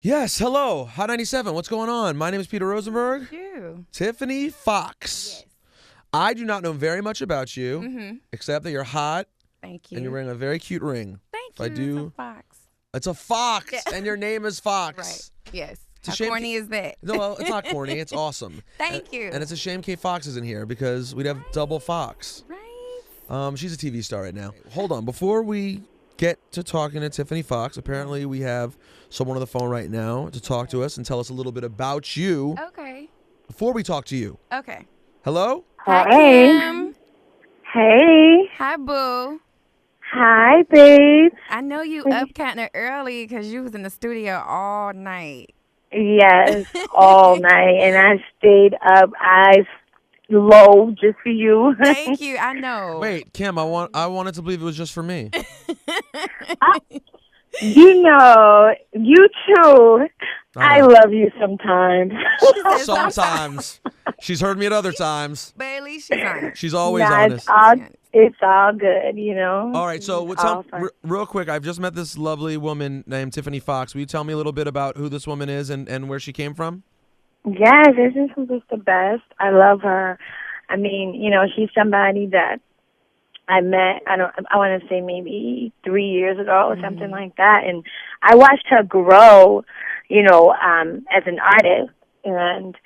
Yes, hello. Hot 97. What's going on? My name is Peter Rosenberg. You. Tiffany Foxx. Yes. I do not know very much about you, except that you're hot Thank you. and you're wearing a very cute ring. Thank If I you. do, It's a fox. it's a fox, Yeah. and your name is Fox. Right. Yes. It's a How shame corny is that? No, well, it's not corny. It's awesome. Thank you. And it's a shame Kate Fox isn't here because we'd have double Fox. Right. She's a TV star right now. Hold on. Before we get to talking to Tiffany Foxx, apparently we have someone on the phone right now to talk to us and tell us a little bit about you Okay. before we talk to you. Okay. Hello? Hi, Hey. Kim. Hey. Hi, Boo. Hi, babe. I know you up kind of early because you was in the studio all night. Yes, all night. And I stayed up, eyes low, just for you. Thank you. I know. Wait, Kim, I wanted to believe it was just for me. You know, you too. I know. love you sometimes. Sometimes. She's heard me at other times. But at least she's honest. She's always Nah, honest. it's all good, you know. All right, so real quick, I've just met this lovely woman named Tiffany Foxx. Will you tell me a little bit about who this woman is and where she came from? Yes, this is just the best. I love her. I mean, you know, she's somebody that I met, I want to say maybe 3 years ago or something like that. And I watched her grow, you know, as an artist. And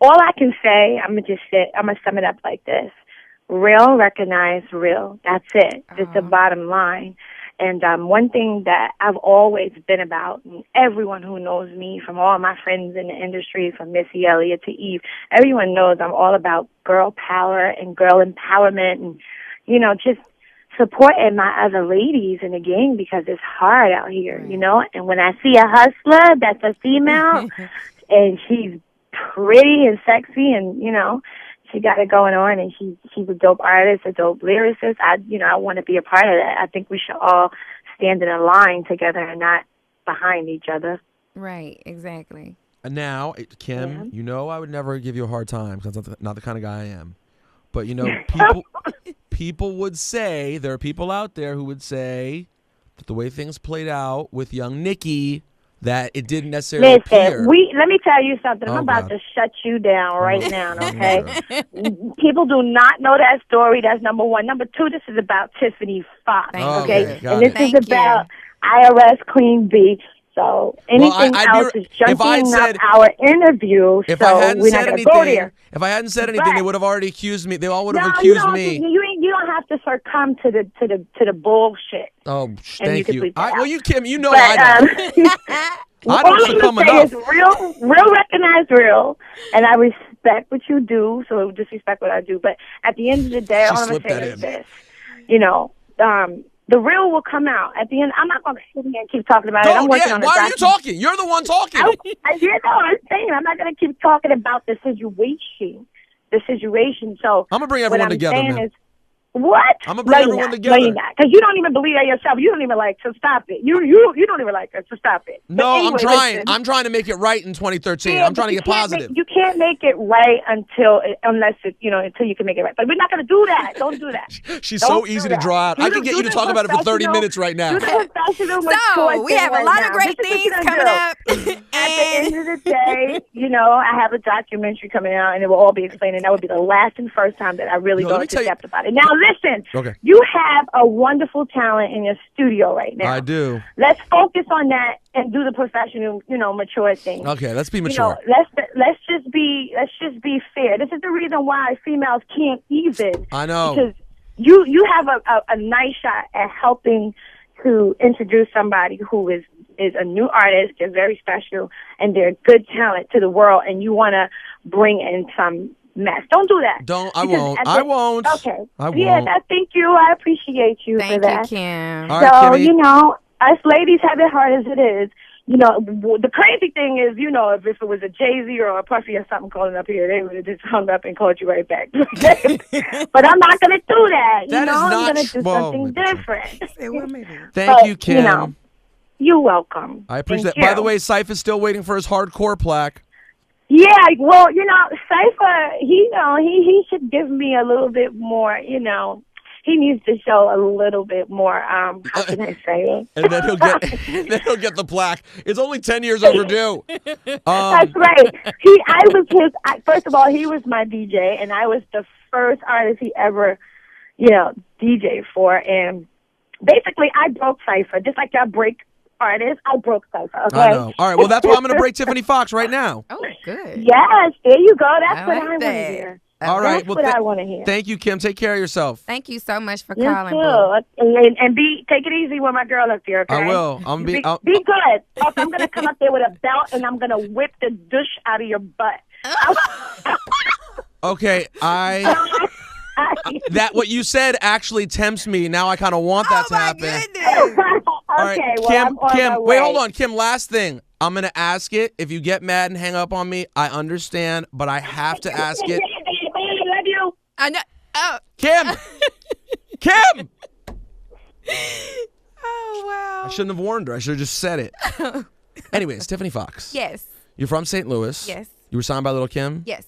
all I can say, I'm going to sum it up like this. Real, recognize real. That's it. It's the bottom line. And one thing that I've always been about, and everyone who knows me, from all my friends in the industry, from Missy Elliott to Eve, everyone knows I'm all about girl power and girl empowerment and, you know, just supporting my other ladies in the game because it's hard out here, you know. And when I see a hustler that's a female and she's pretty and sexy and, you know, she got it going on, and she's a dope artist, a dope lyricist. I want to be a part of that. I think we should all stand in a line together and not behind each other. Right, exactly. And now, Kim, you know I would never give you a hard time because I'm not the kind of guy I am. But, you know, people would say, there are people out there who would say that the way things played out with young Nicki, that it didn't necessarily appear. Let me tell you something. I'm about to shut you down right now, okay? People do not know that story. That's number one. Number two, this is about Tiffany Foxx, okay? And this is about IRS Queen B. So anything else is junking up our interview, so we're not going to go there. If I hadn't said anything, they would have already accused me. They all would have you accused me. You don't have to succumb to the bullshit. Oh, thank you. You, Kim, you know I don't. I don't succumb enough. Real recognize real, and I respect what you do, so disrespect what I do. But at the end of the day, all I'm going to say is this. You know, the real will come out. At the end, I'm not going to sit here and keep talking about it. I'm working on it. Why are you talking? You're the one talking. I'm saying I'm not going to keep talking about the situation. So I'm going to bring everyone together, man. What? I'm going to bring everyone together. No, you're not. Because you don't even believe that yourself. You don't even like to stop it. You don't even like it, so stop it. No, anyway, I'm trying. Listen. I'm trying to make it right in 2013. I'm trying to get positive. You can't make it right until you can make it right. But we're not going to do that. Don't do that. She's so easy to draw out. I can get you to talk about it for 30 minutes right now. So, we have a lot of great things coming up. At the end of the day, you know, I have a documentary coming out, and it will all be explained, and that will be the last and first time that I really go into depth about it. Now, listen. Okay. You have a wonderful talent in your studio right now. I do. Let's focus on that and do the professional, you know, mature thing. Okay, let's be mature. You know, let's just be fair. This is the reason why females can't even. I know. Because you have a nice shot at helping to introduce somebody who is a new artist. They're very special and they're good talent to the world, and you want to bring in some mess. Don't do that. I won't. Okay. I won't. Yeah, thank you. I appreciate you for that. Thank you, Kim. All right, Kimmy. You know, us ladies have it hard as it is. You know, the crazy thing is, you know, if it was a Jay-Z or a Puffy or something calling up here, they would have just hung up and called you right back. But I'm not going to do that. I'm going to do something different. Thank you, Kim. You know, you're welcome. I appreciate that. By the way, Syph is still waiting for his hardcore plaque. Yeah, well, you know, Cypher, he should give me a little bit more, you know. he needs to show a little bit more. How can I say it? And then he'll get the plaque. It's only 10 years overdue. That's right. First of all, he was my DJ, and I was the first artist he ever, DJ for. And basically, I broke Cypher. Just like y'all break artists, I broke Cypher, okay? I know. All right, well, that's why I'm going to break Tiffany Foxx right now. Oh, good. Yes, there you go. That's what I want to that. hear. All right. That's what I want to hear. Thank you, Kim. Take care of yourself. Thank you so much for You calling, too. boo. And take it easy with my girl up there, okay? I will. Be good. Else I'm going to come up there with a belt, and I'm going to whip the douche out of your butt. Okay, that what you said actually tempts me. Now I kind of want that to happen. Goodness. All right, Okay, well, Kim, I'm on my wait, way. hold on. Kim, last thing. I'm going to ask it. If you get mad and hang up on me, I understand, but I have to ask it. I love you. I know. Oh. Kim! Kim! Oh, wow. I shouldn't have warned her. I should have just said it. Anyways, Tiffany Foxx. Yes. You're from St. Louis. Yes. You were signed by Lil Kim? Yes.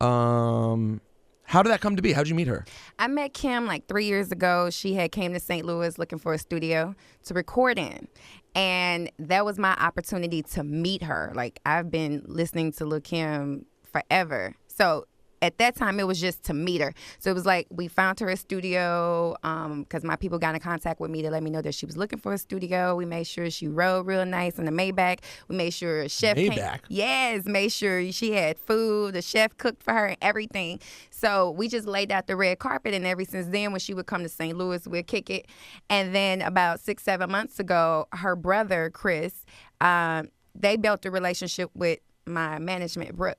How did that come to be? How'd you meet her? I met Kim like 3 years ago. She had came to St. Louis looking for a studio to record in. And that was my opportunity to meet her. Like, I've been listening to Lil Kim forever. So at that time, it was just to meet her. So it was like we found her a studio because my people got in contact with me to let me know that she was looking for a studio. We made sure she rode real nice in the Maybach. We made sure a chef Maybach? Yes, made sure she had food. The chef cooked for her and everything. So we just laid out the red carpet. And ever since then, when she would come to St. Louis, we'd kick it. And then about 6-7 months ago, her brother, Chris, they built a relationship with my management, Brooke.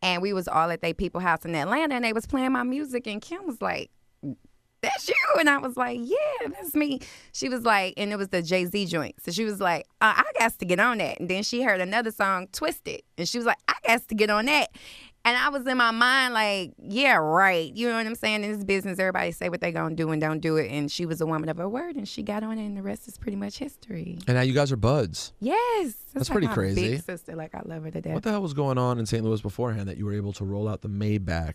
And we was all at their people house in Atlanta, and they was playing my music, and Kim was like, that's you? And I was like, yeah, that's me. She was like, and it was the Jay-Z joint. So she was like, I got to get on that. And then she heard another song, Twisted. And she was like, I got to get on that. And I was in my mind like, yeah, right. You know what I'm saying? In this business, everybody say what they gonna do and don't do it. And she was a woman of her word, and she got on it, and the rest is pretty much history. And now you guys are buds. Yes. That's like pretty my crazy. Big sister, like I love her to death. What the hell was going on in St. Louis beforehand that you were able to roll out the Maybach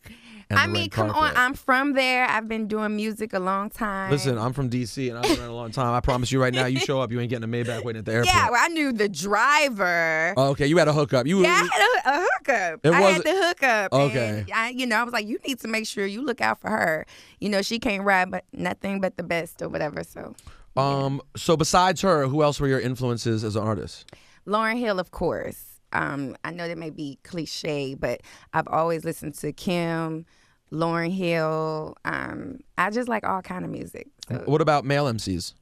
and the red come carpet? on. I'm from there. I've been doing music a long time. Listen, I'm from D.C. and I've been around a long time. I promise you right now, you show up, you ain't getting a Maybach waiting at the airport. Yeah, well, I knew the driver. Oh, okay, you had a hookup. I had a hookup. I had the hookup. Okay. And I was like, you need to make sure you look out for her. She can't ride but nothing but the best or whatever. So. Yeah. So besides her, who else were your influences as an artist? Lauryn Hill, of course. I know that may be cliche, but I've always listened to Kim, Lauryn Hill. I just like all kind of music. So. What about male MCs?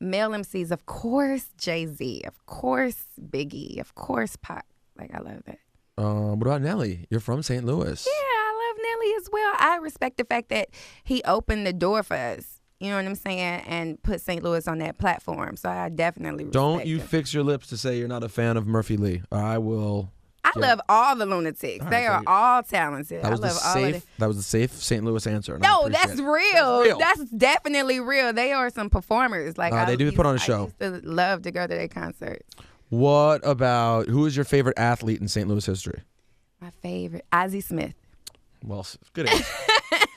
Male MCs, of course, Jay-Z, of course, Biggie, of course, Pac. Like, I love that. What about Nelly? You're from St. Louis. Yeah, I love Nelly as well. I respect the fact that he opened the door for us. You know what I'm saying? And put St. Louis on that platform. So I definitely respect Don't you him. fix your lips to say you're not a fan of Murphy Lee. I will. I love all the lunatics. They are all talented. I love all of them. That was the safe St. Louis answer. No, that's real. That's definitely real. They are some performers. Like they do put on a show. I used to love to go to their concerts. What about, who is your favorite athlete in St. Louis history? My favorite, Ozzie Smith. Well, good answer.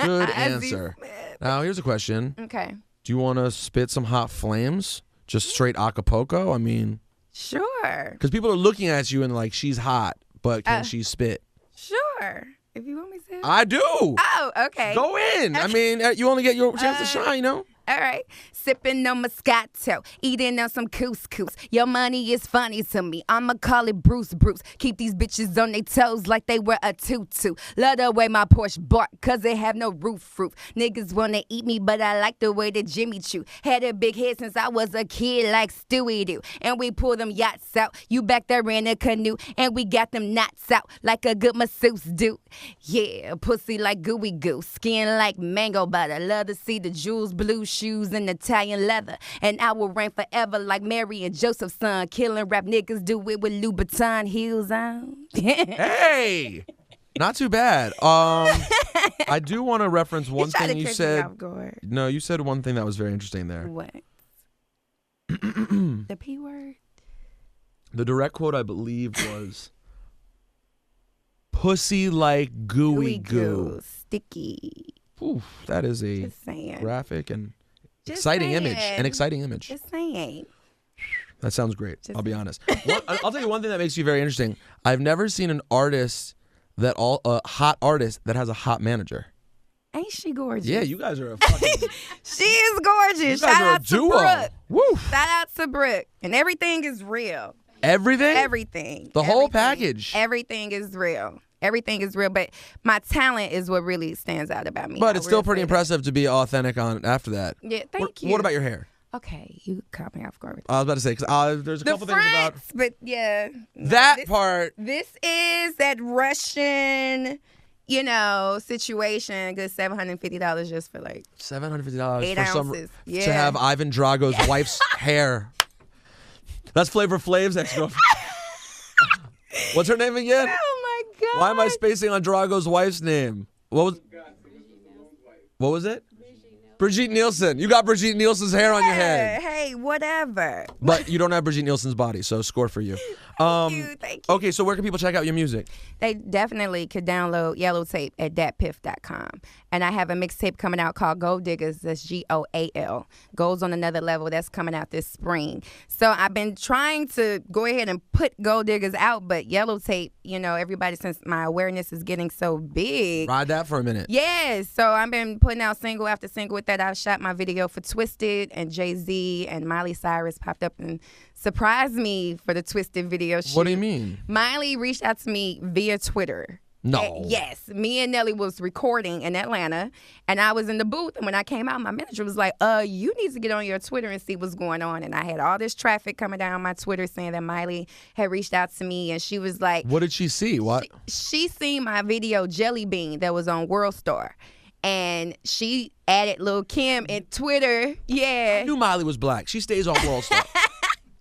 Good answer. Now, here's a question. Okay. Do you want to spit some hot flames? Just straight Acapulco? I mean. Sure. Because people are looking at you and like, she's hot, but can she spit? Sure. If you want me to. I do. Oh, okay. Go in. I mean, you only get your chance to shine, you know? All right. Sipping on Moscato, eating on some couscous. Your money is funny to me. I'ma call it Bruce. Keep these bitches on their toes like they wear a tutu. Love the way my Porsche bark, cause it have no roof. Niggas wanna eat me, but I like the way that Jimmy chew. Had a big head since I was a kid like Stewie do. And we pull them yachts out. You back there in a canoe. And we got them knots out like a good masseuse do. Yeah, pussy like gooey goo. Skin like mango butter. Love to see the jewels, blue shoes, and Italian leather. And I will reign forever like Mary and Joseph's son. Killing rap niggas do it with Louboutin heels on. Hey! Not too bad. I do want to reference one thing you said. No, you said one thing that was very interesting there. What? The P word? The direct quote, I believe, was pussy like gooey goo. Sticky. Ooh, that is a graphic and exciting image. An exciting image. Just saying. That sounds great. I'll be honest. I'll tell you one thing that makes you very interesting. I've never seen an artist hot artist that has a hot manager. Ain't she gorgeous? Yeah, you guys are a fucking... She is gorgeous. You guys are a duo. Brooke. Woo. Shout out to Brooke. And everything is real. Everything? Everything. The whole package. Everything is real. Everything is real. But my talent is what really stands out about me. But it's still pretty impressive to be authentic on after that. Yeah, thank you. What about your hair? Okay, you caught me off guard. I was about to say, because there's a couple things about... But yeah. Part. This is that Russian... situation, good $750 just for like $750 8 for ounces. To have Ivan Drago's wife's hair. That's Flavor Flav's ex-girlfriend. What's her name again? Oh my God. Why am I spacing on Drago's wife's name? What was it? Brigitte Nielsen. You got Brigitte Nielsen's hair on your head. Hey, whatever. But you don't have Brigitte Nielsen's body, so score for you. Thank you. Okay, so where can people check out your music? They definitely could download Yellow Tape at datpiff.com. And I have a mixtape coming out called Gold Diggers. That's GOAL. Gold's on Another Level. That's coming out this spring. So I've been trying to go ahead and put Gold Diggers out, but Yellow Tape, everybody, since my awareness is getting so big. Ride that for a minute. Yes. So I've been putting out single after single with that. I shot my video for Twisted, and Jay-Z and Miley Cyrus popped up and surprised me for the Twisted video shoot. What do you mean? Miley reached out to me via Twitter. No. Yes. Me and Nelly was recording in Atlanta, and I was in the booth, and when I came out, my manager was like, you need to get on your Twitter and see what's going on. And I had all this traffic coming down my Twitter saying that Miley had reached out to me, and she was like... What did she see? What? She seen my video, Jelly Bean, that was on World Star. And she added Lil Kim in Twitter. Yeah. I knew Miley was black. She stays on World Star.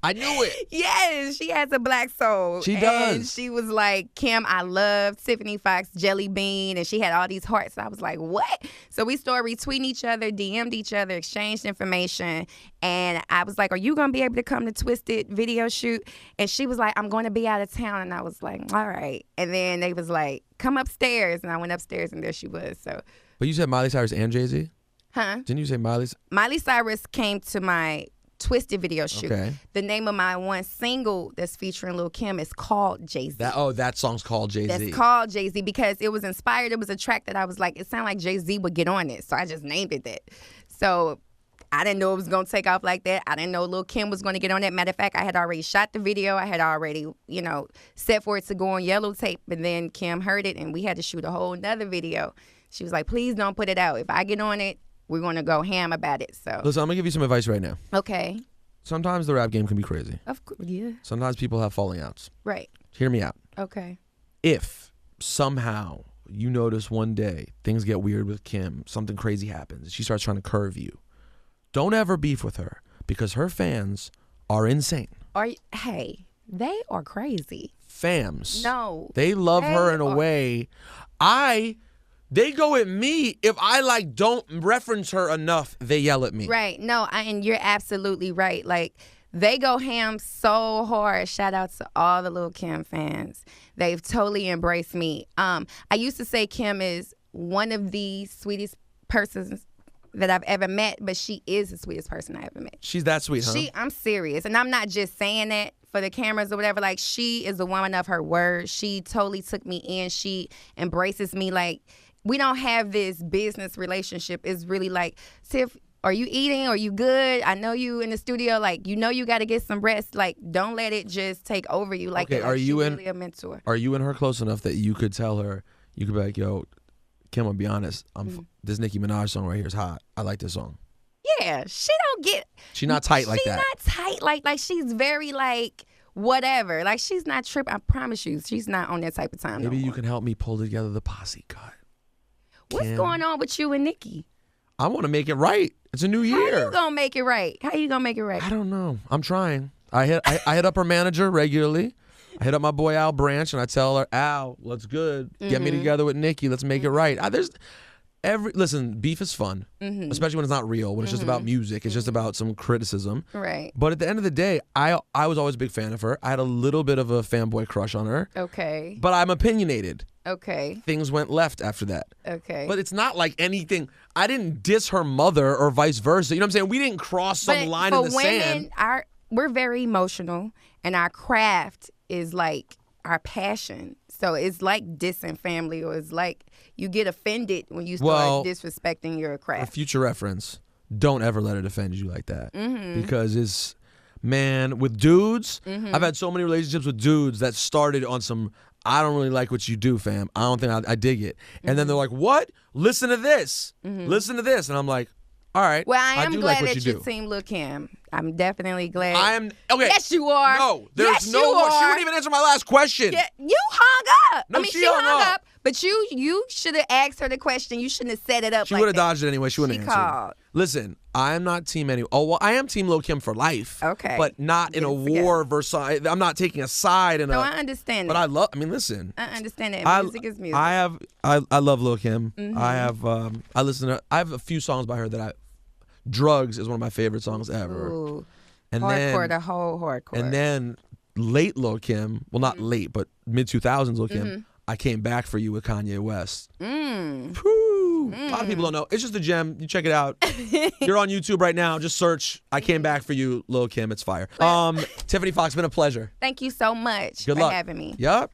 I knew it. Yes, she has a black soul. She does. And she was like, Kim, I love Tiffany, Foxx, Jelly Bean. And she had all these hearts. I was like, what? So we started retweeting each other, DM'd each other, exchanged information. And I was like, are you going to be able to come to Twisted video shoot? And she was like, I'm going to be out of town. And I was like, all right. And then they was like, come upstairs. And I went upstairs, and there she was. So. But you said Miley Cyrus and Jay-Z? Huh? Didn't you say Miley Cyrus came to my Twisted video shoot. Okay. The name of my one single that's featuring Lil Kim is called Jay-Z. That song's called Jay-Z. That's called Jay-Z because it was inspired. It was a track that I was like, it sounded like Jay-Z would get on it. So I just named it that. So I didn't know it was going to take off like that. I didn't know Lil Kim was going to get on that. Matter of fact, I had already shot the video. I had already, set for it to go on Yellow Tape. And then Kim heard it, and we had to shoot a whole nother video. She was like, please don't put it out. If I get on it, we're going to go ham about it. So listen, I'm going to give you some advice right now. Okay. Sometimes the rap game can be crazy. Of course, yeah. Sometimes people have falling outs. Right. Hear me out. Okay. If somehow you notice one day things get weird with Kim, something crazy happens, she starts trying to curve you, don't ever beef with her because her fans are insane. Hey, they are crazy. Fams. No. They love her in a way. They go at me if I don't reference her enough. They yell at me. Right. No, and you're absolutely right. Like, they go ham so hard. Shout out to all the Lil Kim fans. They've totally embraced me. I used to say Kim is one of the sweetest persons that I've ever met, but she is the sweetest person I ever met. She's that sweet, huh? I'm serious, and I'm not just saying that for the cameras or whatever. Like, she is a woman of her word. She totally took me in. She embraces me like. We don't have this business relationship. It's really like, Tiff, are you eating? Are you good? I know you in the studio. Like, you got to get some rest. Like, don't let it just take over you. Like, okay, are you really a mentor? Are you and her close enough that you could tell her, you could be like, yo, Kim, I'll be honest, this Nicki Minaj song right here is hot. I like this song. Yeah, she's not tight like that. She's not tight like she's very like, whatever. Like, she's not tripping. I promise you, she's not on that type of time. Maybe you can help me pull together the posse cut. What's going on with you and Nicki? I want to make it right. It's a new year. How you gonna make it right? I don't know. I'm trying. I hit up her manager regularly. I hit up my boy Al Branch and I tell her, Al, what's good? Get me together with Nicki. Let's make it right. Listen, beef is fun, especially when it's not real. When it's just about music, it's just about some criticism. Right. But at the end of the day, I was always a big fan of her. I had a little bit of a fanboy crush on her. Okay. But I'm opinionated. Okay. things went left after that. Okay. But it's not like anything. I didn't diss her mother or vice versa. You know what I'm saying? We didn't cross some line in the sand. We're very emotional, and our craft is like our passion. So it's like dissing family, or it's like you get offended when you start disrespecting your craft. For future reference, don't ever let it offend you like that. Because it's, man, with dudes, I've had so many relationships with dudes that started on some, I don't really like what you do, fam. I don't think I dig it. And then they're like, what? Listen to this. Listen to this. And I'm like, all right. Well, I am do glad like what that you you do. team Lil Kim. I'm definitely glad. I am, okay. Yes, you are. No, there's yes, no you more. She are. wouldn't even answer my last question. Yeah, you hung up. No, I mean, she hung hung up. But you should have asked her the question. You shouldn't have set it up She like would have that. dodged it anyway. She wouldn't have answered. Called. Listen, I am not team any. Oh, well, I am team Lil Kim for life. Okay. But not in a war versus. I'm not taking a side in No, a. I understand But that. I mean, listen. I understand that. Music is music. I love Lil Kim. I have I have a few songs by her that Drugs is one of my favorite songs ever. Ooh. And hardcore, then the whole hardcore. And then late Lil Kim, well not late, but mid 2000s Lil Kim, I Came Back for You with Kanye West. Whew. A lot of people don't know. It's just a gem. You check it out. You're on YouTube right now. Just search I Came Back for You, Lil Kim. It's fire. Tiffany Foxx, been a pleasure. Thank you so much Good for luck. having me. Yep.